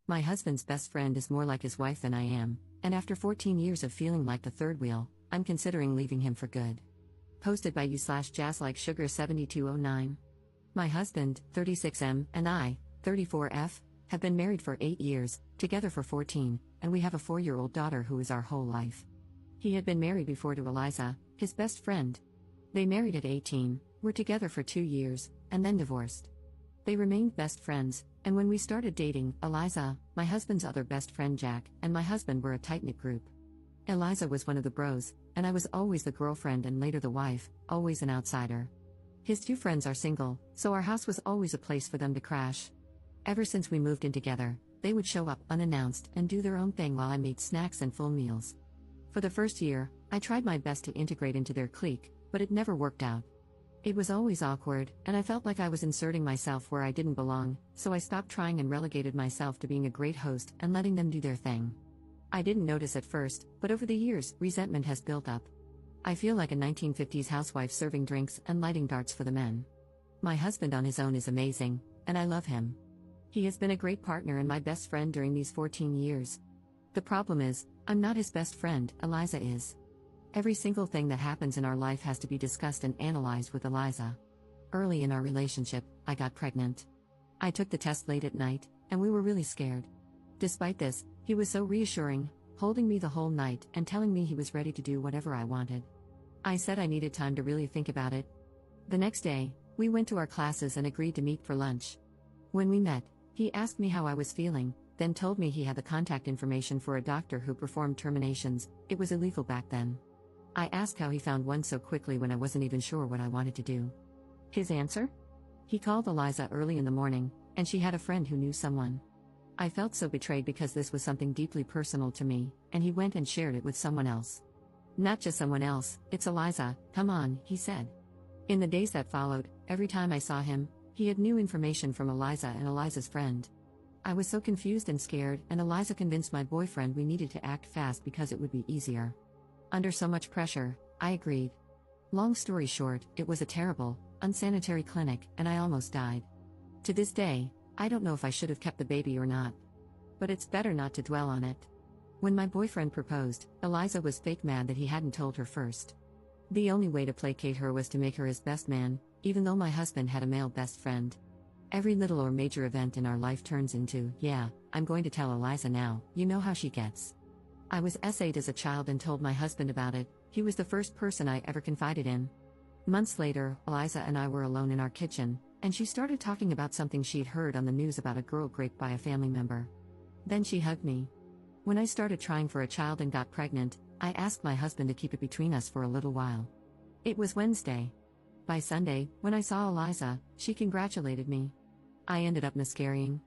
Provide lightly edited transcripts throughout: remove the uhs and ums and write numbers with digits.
My husband's best friend is more like his wife than I am, and after 14 years of feeling like the third wheel, I'm considering leaving him for good. Posted by you/jazzlikesugar7209. My husband, 36M, and I, 34F, have been married for 8 years, together for 14, and we have a 4-year-old daughter who is our whole life. He had been married before to Eliza, his best friend. They married at 18, were together for 2 years, and then divorced. They remained best friends, and when we started dating, Eliza, my husband's other best friend Jack, and my husband were a tight-knit group. Eliza was one of the bros, and I was always the girlfriend and later the wife, always an outsider. His 2 friends are single, so our house was always a place for them to crash. Ever since we moved in together, they would show up unannounced and do their own thing while I made snacks and full meals. For the first year, I tried my best to integrate into their clique, but it never worked out. It was always awkward, and I felt like I was inserting myself where I didn't belong, so I stopped trying and relegated myself to being a great host and letting them do their thing. I didn't notice at first, but over the years, resentment has built up. I feel like a 1950s housewife serving drinks and lighting darts for the men. My husband on his own is amazing, and I love him. He has been a great partner and my best friend during these 14 years. The problem is, I'm not his best friend, Eliza is. Every single thing that happens in our life has to be discussed and analyzed with Eliza. Early in our relationship, I got pregnant. I took the test late at night, and we were really scared. Despite this, he was so reassuring, holding me the whole night and telling me he was ready to do whatever I wanted. I said I needed time to really think about it. The next day, we went to our classes and agreed to meet for lunch. When we met, he asked me how I was feeling, then told me he had the contact information for a doctor who performed terminations. It was illegal back then. I asked how he found one so quickly when I wasn't even sure what I wanted to do. His answer? He called Eliza early in the morning, and she had a friend who knew someone. I felt so betrayed because this was something deeply personal to me, and he went and shared it with someone else. Not just someone else, it's Eliza, come on, he said. In the days that followed, every time I saw him, he had new information from Eliza and Eliza's friend. I was so confused and scared, and Eliza convinced my boyfriend we needed to act fast because it would be easier. Under so much pressure, I agreed. Long story short, it was a terrible, unsanitary clinic, and I almost died. To this day, I don't know if I should have kept the baby or not. But it's better not to dwell on it. When my boyfriend proposed, Eliza was fake mad that he hadn't told her first. The only way to placate her was to make her his best man, even though my husband had a male best friend. Every little or major event in our life turns into, yeah, I'm going to tell Eliza now, you know how she gets. I was S8 as a child and told my husband about it. He was the first person I ever confided in. Months later, Eliza and I were alone in our kitchen, and she started talking about something she'd heard on the news about a girl raped by a family member. Then she hugged me. When I started trying for a child and got pregnant, I asked my husband to keep it between us for a little while. It was Wednesday. By Sunday, when I saw Eliza, she congratulated me. I ended up miscarrying.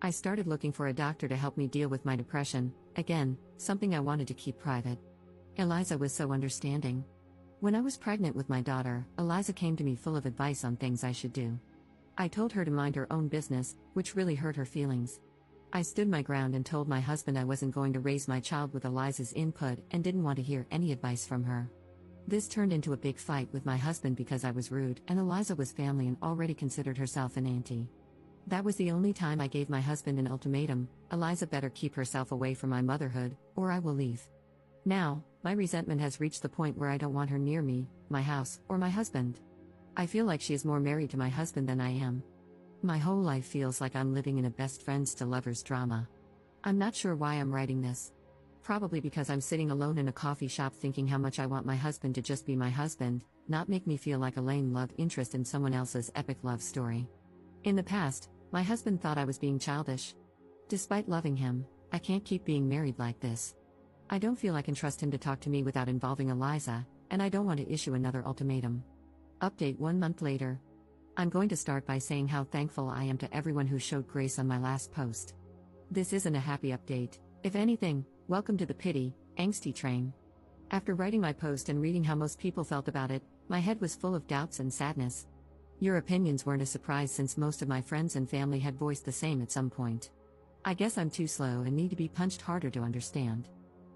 I started looking for a doctor to help me deal with my depression, again, something I wanted to keep private. Eliza was so understanding. When I was pregnant with my daughter, Eliza came to me full of advice on things I should do. I told her to mind her own business, which really hurt her feelings. I stood my ground and told my husband I wasn't going to raise my child with Eliza's input and didn't want to hear any advice from her. This turned into a big fight with my husband because I was rude and Eliza was family and already considered herself an auntie. That was the only time I gave my husband an ultimatum: Eliza better keep herself away from my motherhood, or I will leave. Now, my resentment has reached the point where I don't want her near me, my house, or my husband. I feel like she is more married to my husband than I am. My whole life feels like I'm living in a best friends to lovers drama. I'm not sure why I'm writing this. Probably because I'm sitting alone in a coffee shop thinking how much I want my husband to just be my husband, not make me feel like a lame love interest in someone else's epic love story. In the past, my husband thought I was being childish. Despite loving him, I can't keep being married like this. I don't feel I can trust him to talk to me without involving Eliza, and I don't want to issue another ultimatum. Update 1 month later. I'm going to start by saying how thankful I am to everyone who showed grace on my last post. This isn't a happy update. If anything, welcome to the pity, angsty train. After writing my post and reading how most people felt about it, my head was full of doubts and sadness. Your opinions weren't a surprise since most of my friends and family had voiced the same at some point. I guess I'm too slow and need to be punched harder to understand.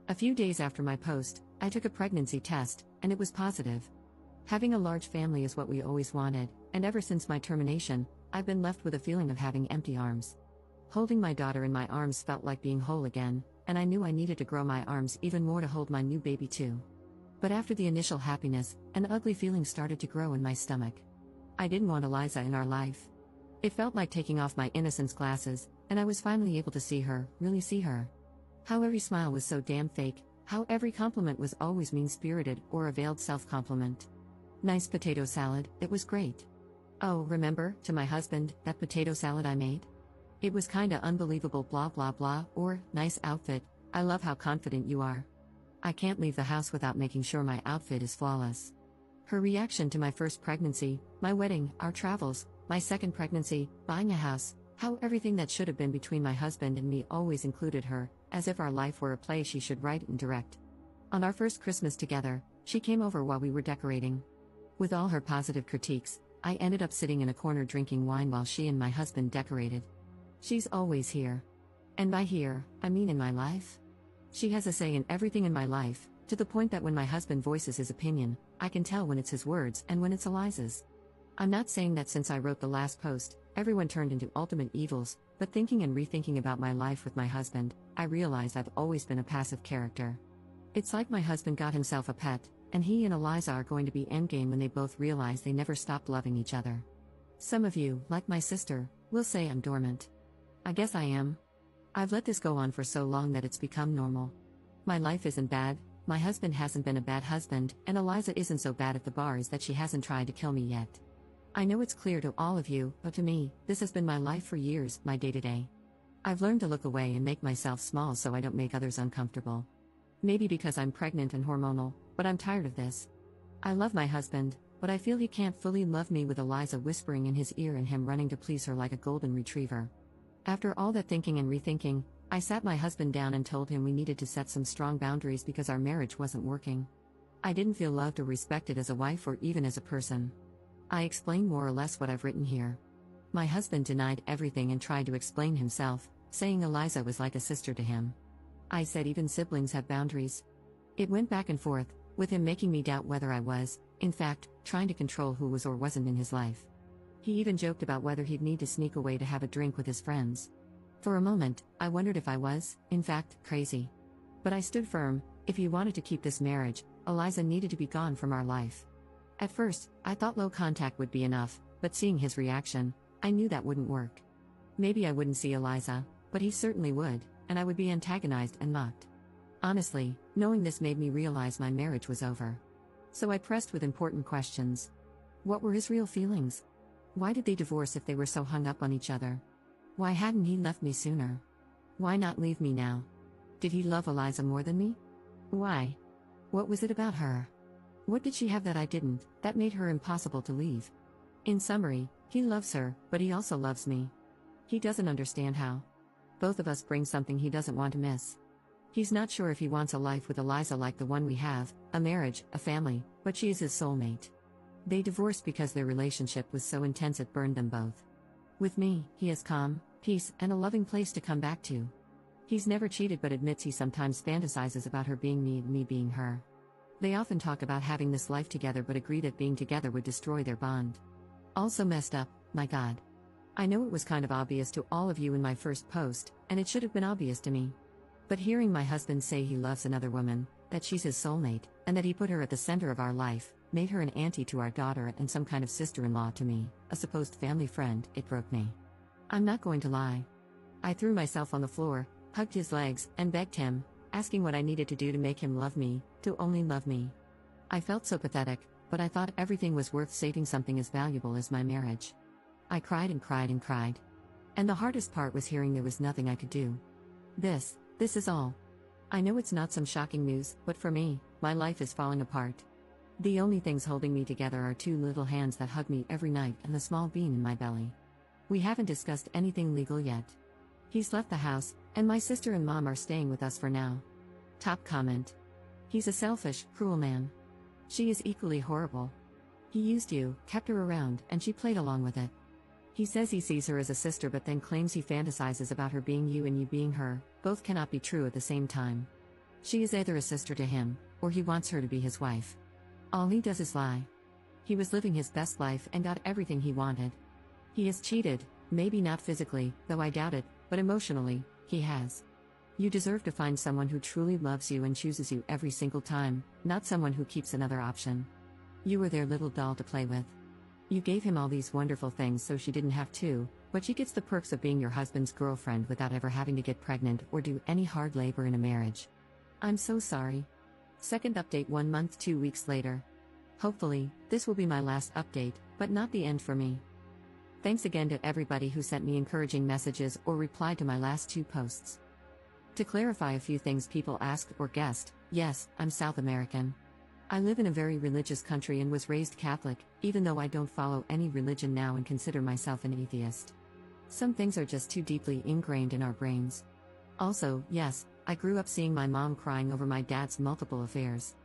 A few days after my post, I took a pregnancy test, and it was positive. Having a large family is what we always wanted, and ever since my termination, I've been left with a feeling of having empty arms. Holding my daughter in my arms felt like being whole again, and I knew I needed to grow my arms even more to hold my new baby too. But after the initial happiness, an ugly feeling started to grow in my stomach. I didn't want Eliza in our life. It felt like taking off my innocence glasses, and I was finally able to see her, really see her. How every smile was so damn fake, how every compliment was always mean-spirited or a veiled self-compliment. Nice potato salad, it was great. Oh, remember, to my husband, that potato salad I made? It was kinda unbelievable blah blah blah, or, nice outfit, I love how confident you are. I can't leave the house without making sure my outfit is flawless. Her reaction to my first pregnancy, my wedding, our travels, my second pregnancy, buying a house, how everything that should have been between my husband and me always included her, as if our life were a play she should write and direct. On our first Christmas together, she came over while we were decorating. With all her positive critiques, I ended up sitting in a corner drinking wine while she and my husband decorated. She's always here. And by here, I mean in my life. She has a say in everything in my life, to the point that when my husband voices his opinion, I can tell when it's his words and when it's Eliza's. I'm not saying that since I wrote the last post, everyone turned into ultimate evils, but thinking and rethinking about my life with my husband, I realized I've always been a passive character. It's like my husband got himself a pet, and he and Eliza are going to be endgame when they both realize they never stopped loving each other. Some of you, like my sister, will say I'm dormant. I guess I am. I've let this go on for so long that it's become normal. My life isn't bad, my husband hasn't been a bad husband, and Eliza isn't so bad at the bars that she hasn't tried to kill me yet. I know it's clear to all of you, but to me, this has been my life for years, my day-to-day. I've learned to look away and make myself small so I don't make others uncomfortable. Maybe because I'm pregnant and hormonal, but I'm tired of this. I love my husband, but I feel he can't fully love me with Eliza whispering in his ear and him running to please her like a golden retriever. After all that thinking and rethinking, I sat my husband down and told him we needed to set some strong boundaries because our marriage wasn't working. I didn't feel loved or respected as a wife or even as a person. I explained more or less what I've written here. My husband denied everything and tried to explain himself, saying Eliza was like a sister to him. I said even siblings have boundaries. It went back and forth, with him making me doubt whether I was, in fact, trying to control who was or wasn't in his life. He even joked about whether he'd need to sneak away to have a drink with his friends. For a moment, I wondered if I was, in fact, crazy. But I stood firm. If he wanted to keep this marriage, Eliza needed to be gone from our life. At first, I thought low contact would be enough, but seeing his reaction, I knew that wouldn't work. Maybe I wouldn't see Eliza, but he certainly would, and I would be antagonized and mocked. Honestly, knowing this made me realize my marriage was over. So I pressed with important questions. What were his real feelings? Why did they divorce if they were so hung up on each other? Why hadn't he left me sooner? Why not leave me now? Did he love Eliza more than me? Why? What was it about her? What did she have that I didn't, that made her impossible to leave? In summary, he loves her, but he also loves me. He doesn't understand how. Both of us bring something he doesn't want to miss. He's not sure if he wants a life with Eliza like the one we have, a marriage, a family, but she is his soulmate. They divorced because their relationship was so intense it burned them both. With me, he has calm, peace, and a loving place to come back to. He's never cheated but admits he sometimes fantasizes about her being me and me being her. They often talk about having this life together but agree that being together would destroy their bond. Also messed up, my God. I know it was kind of obvious to all of you in my first post, and it should have been obvious to me. But hearing my husband say he loves another woman, that she's his soulmate, and that he put her at the center of our life, made her an auntie to our daughter and some kind of sister-in-law to me, a supposed family friend, it broke me. I'm not going to lie. I threw myself on the floor, hugged his legs, and begged him, asking what I needed to do to make him love me, to only love me. I felt so pathetic, but I thought everything was worth saving something as valuable as my marriage. I cried and cried and cried. And the hardest part was hearing there was nothing I could do. This is all. I know it's not some shocking news, but for me, my life is falling apart. The only things holding me together are two little hands that hug me every night and the small bean in my belly. We haven't discussed anything legal yet. He's left the house, and my sister and mom are staying with us for now. Top comment. He's a selfish, cruel man. She is equally horrible. He used you, kept her around, and she played along with it. He says he sees her as a sister but then claims he fantasizes about her being you and you being her. Both cannot be true at the same time. She is either a sister to him, or he wants her to be his wife. All he does is lie. He was living his best life and got everything he wanted. He has cheated, maybe not physically, though I doubt it, but emotionally, he has. You deserve to find someone who truly loves you and chooses you every single time, not someone who keeps another option. You were their little doll to play with. You gave him all these wonderful things so she didn't have to, but she gets the perks of being your husband's girlfriend without ever having to get pregnant or do any hard labor in a marriage. I'm so sorry. Second update 1 month 2 weeks later. Hopefully, this will be my last update, but not the end for me. Thanks again to everybody who sent me encouraging messages or replied to my last 2 posts. To clarify a few things people asked or guessed, yes, I'm South American. I live in a very religious country and was raised Catholic, even though I don't follow any religion now and consider myself an atheist. Some things are just too deeply ingrained in our brains. Also, yes, I grew up seeing my mom crying over my dad's multiple affairs.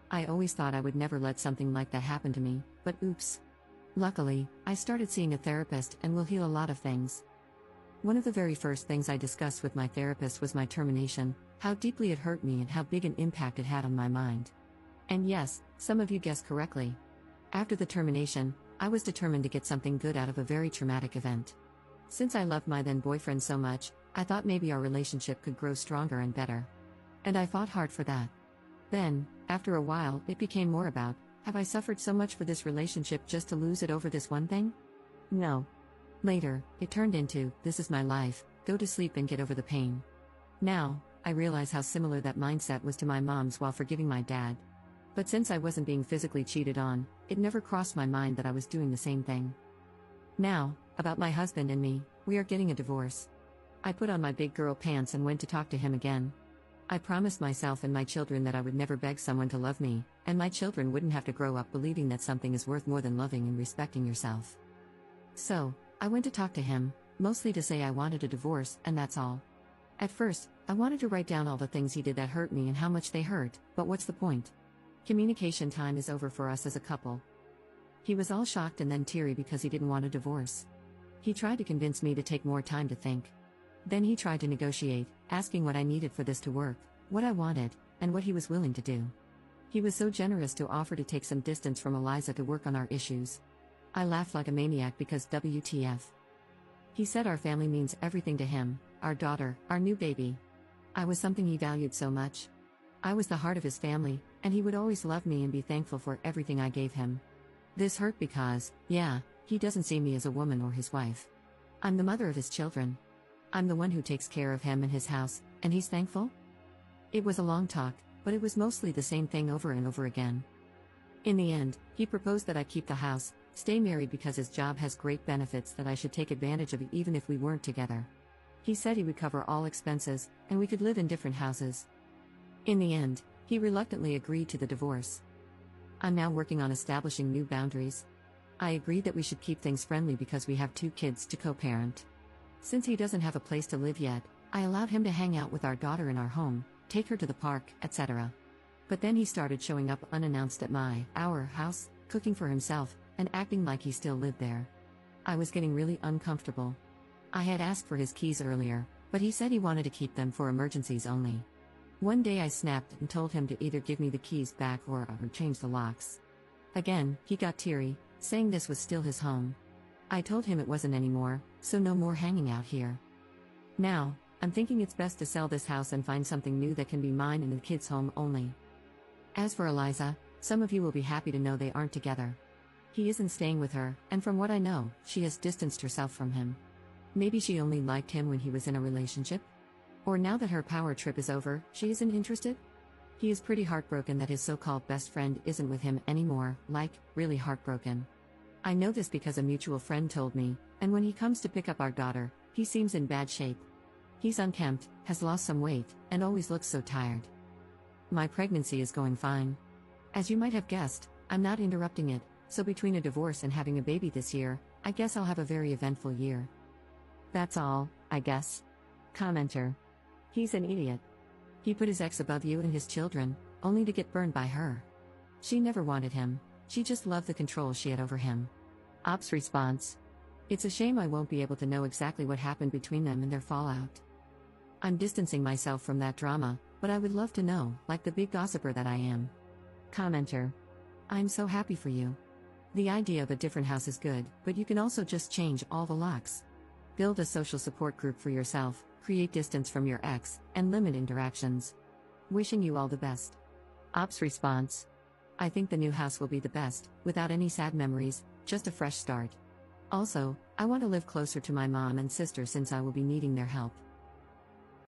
I always thought I would never let something like that happen to me, but oops. Luckily, I started seeing a therapist and will heal a lot of things. One of the very first things I discussed with my therapist was my termination, how deeply it hurt me and how big an impact it had on my mind. And yes, some of you guessed correctly. After the termination, I was determined to get something good out of a very traumatic event. Since I loved my then boyfriend so much, I thought maybe our relationship could grow stronger and better. And I fought hard for that. Then, after a while, it became more about, have I suffered so much for this relationship just to lose it over this one thing? No. Later, it turned into, this is my life, go to sleep and get over the pain. Now, I realize how similar that mindset was to my mom's while forgiving my dad. But since I wasn't being physically cheated on, it never crossed my mind that I was doing the same thing. Now, about my husband and me, we are getting a divorce. I put on my big girl pants and went to talk to him again. I promised myself and my children that I would never beg someone to love me, and my children wouldn't have to grow up believing that something is worth more than loving and respecting yourself. So, I went to talk to him, mostly to say I wanted a divorce, and that's all. At first, I wanted to write down all the things he did that hurt me and how much they hurt, but what's the point? Communication time is over for us as a couple. He was all shocked and then teary because he didn't want a divorce. He tried to convince me to take more time to think. Then he tried to negotiate, asking what I needed for this to work, what I wanted, and what he was willing to do. He was so generous to offer to take some distance from Eliza to work on our issues. I laughed like a maniac because WTF. He said our family means everything to him, our daughter, our new baby. I was something he valued so much. I was the heart of his family, and he would always love me and be thankful for everything I gave him. This hurt because, yeah, he doesn't see me as a woman or his wife. I'm the mother of his children. I'm the one who takes care of him and his house, and he's thankful? It was a long talk, but it was mostly the same thing over and over again. In the end, he proposed that I keep the house, stay married because his job has great benefits that I should take advantage of even if we weren't together. He said he would cover all expenses, and we could live in different houses. In the end, he reluctantly agreed to the divorce. I'm now working on establishing new boundaries. I agreed that we should keep things friendly because we have 2 kids to co-parent. Since he doesn't have a place to live yet, I allowed him to hang out with our daughter in our home, take her to the park, etc. But then he started showing up unannounced at our house, cooking for himself, and acting like he still lived there. I was getting really uncomfortable. I had asked for his keys earlier, but he said he wanted to keep them for emergencies only. One day I snapped and told him to either give me the keys back or change the locks. Again, he got teary, saying this was still his home. I told him it wasn't anymore, so no more hanging out here. Now, I'm thinking it's best to sell this house and find something new that can be mine and the kids' home only. As for Eliza, some of you will be happy to know they aren't together. He isn't staying with her, and from what I know, she has distanced herself from him. Maybe she only liked him when he was in a relationship? Or now that her power trip is over, she isn't interested? He is pretty heartbroken that his so-called best friend isn't with him anymore, really heartbroken. I know this because a mutual friend told me, and when he comes to pick up our daughter, he seems in bad shape. He's unkempt, has lost some weight, and always looks so tired. My pregnancy is going fine. As you might have guessed, I'm not interrupting it, so between a divorce and having a baby this year, I guess I'll have a very eventful year. That's all, I guess. Commenter. He's an idiot. He put his ex above you and his children, only to get burned by her. She never wanted him, she just loved the control she had over him. Ops response. It's a shame I won't be able to know exactly what happened between them and their fallout. I'm distancing myself from that drama, but I would love to know, like the big gossiper that I am. Commenter. I'm so happy for you. The idea of a different house is good, but you can also just change all the locks. Build a social support group for yourself, create distance from your ex, and limit interactions. Wishing you all the best. Ops response. I think the new house will be the best, without any sad memories, just a fresh start. Also, I want to live closer to my mom and sister since I will be needing their help.